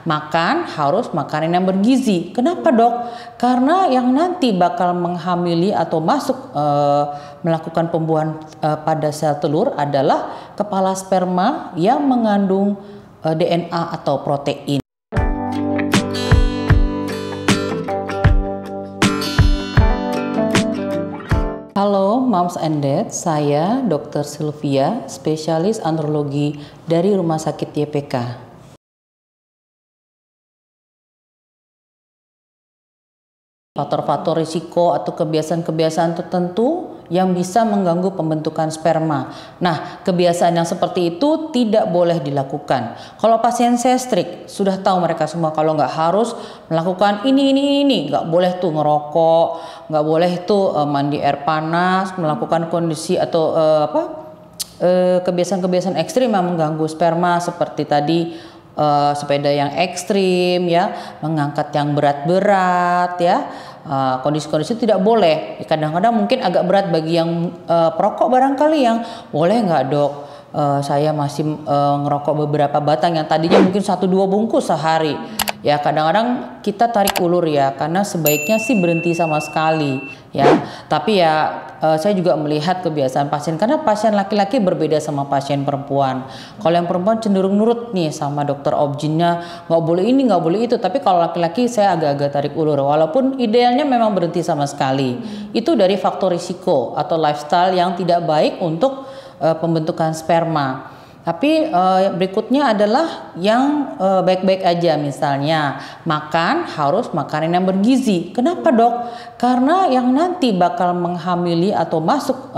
Makan harus makanan yang bergizi. Kenapa dok? Karena yang nanti bakal menghamili atau masuk melakukan pembuahan pada sel telur adalah kepala sperma yang mengandung DNA atau protein. Halo Moms and Dad, saya Dr. Sylvia, spesialis andrologi dari Rumah Sakit YPK. Faktor-faktor risiko atau kebiasaan-kebiasaan tertentu yang bisa mengganggu pembentukan sperma. Nah, kebiasaan yang seperti itu tidak boleh dilakukan. Kalau pasien sestrik, sudah tahu mereka semua kalau nggak harus melakukan ini, nggak boleh tuh ngerokok, nggak boleh tuh mandi air panas, melakukan kondisi atau kebiasaan-kebiasaan ekstrim yang mengganggu sperma seperti tadi. Sepeda yang ekstrim ya, mengangkat yang berat-berat ya, kondisi-kondisi tidak boleh. Kadang-kadang mungkin agak berat bagi yang perokok barangkali, yang boleh nggak dok, saya masih ngerokok beberapa batang yang tadinya mungkin 1-2 bungkus sehari. Ya kadang-kadang kita tarik ulur ya, karena sebaiknya sih berhenti sama sekali ya. Tapi ya saya juga melihat kebiasaan pasien, karena pasien laki-laki berbeda sama pasien perempuan. Kalau yang perempuan cenderung nurut nih sama dokter obgynnya, nggak boleh ini, nggak boleh itu. Tapi kalau laki-laki saya agak-agak tarik ulur, walaupun idealnya memang berhenti sama sekali. Itu dari faktor risiko atau lifestyle yang tidak baik untuk pembentukan sperma. Tapi berikutnya adalah yang baik-baik aja, misalnya makan harus makanan yang bergizi. Kenapa dok? Karena yang nanti bakal menghamili atau masuk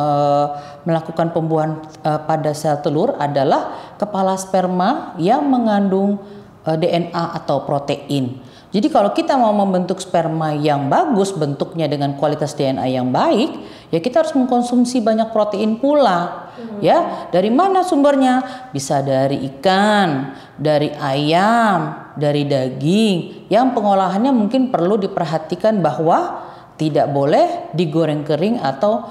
melakukan pembuahan pada sel telur adalah kepala sperma yang mengandung DNA atau protein. Jadi kalau kita mau membentuk sperma yang bagus bentuknya dengan kualitas DNA yang baik, ya kita harus mengkonsumsi banyak protein pula. Ya, dari mana sumbernya? Bisa dari ikan, dari ayam, dari daging. Yang pengolahannya mungkin perlu diperhatikan bahwa tidak boleh digoreng kering atau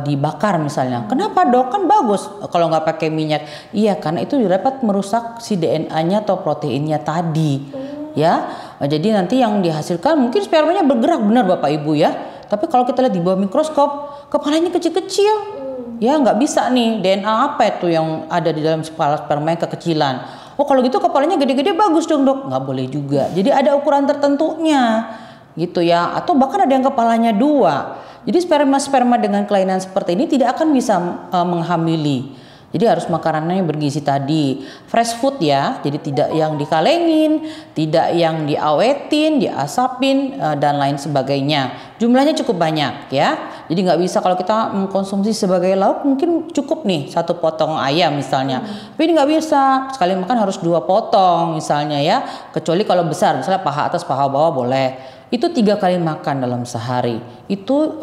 dibakar misalnya. Kenapa dok? Kan bagus kalau nggak pakai minyak. Iya, karena itu dapat merusak si DNA-nya atau proteinnya tadi. Ya, jadi nanti yang dihasilkan mungkin spermanya bergerak benar Bapak Ibu ya. Tapi kalau kita lihat di bawah mikroskop, kepalanya kecil-kecil. Ya nggak bisa nih, DNA apa itu yang ada di dalam kepala sperma yang kekecilan. Oh kalau gitu kepalanya gede-gede bagus dong dok. Nggak boleh juga. Jadi ada ukuran tertentunya gitu ya. Atau bahkan ada yang kepalanya 2. Jadi sperma-sperma dengan kelainan seperti ini tidak akan bisa menghamili. Jadi harus makanannya bergizi tadi, fresh food ya, jadi tidak yang dikalengin, tidak yang diawetin, diasapin dan lain sebagainya. Jumlahnya cukup banyak ya, jadi nggak bisa kalau kita mengkonsumsi sebagai lauk mungkin cukup nih 1 potong ayam misalnya, tapi ini nggak bisa, sekali makan harus 2 potong misalnya ya, kecuali kalau besar, misalnya paha atas paha bawah boleh. Itu 3 kali makan dalam sehari, itu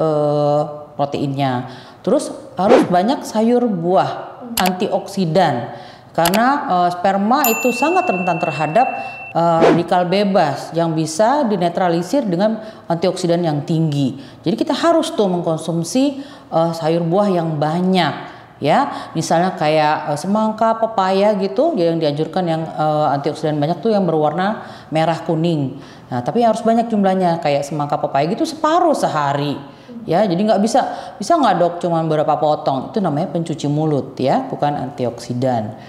proteinnya. Terus harus banyak sayur buah, antioksidan, karena sperma itu sangat rentan terhadap radikal bebas yang bisa dinetralisir dengan antioksidan yang tinggi. Jadi kita harus tuh mengkonsumsi sayur buah yang banyak ya, misalnya kayak semangka, pepaya gitu yang dianjurkan, yang antioksidan banyak tuh yang berwarna merah kuning. Nah tapi harus banyak jumlahnya, kayak semangka, pepaya gitu separuh sehari. Ya, jadi nggak bisa nggak dok cuma beberapa potong, itu namanya pencuci mulut ya, bukan antioksidan.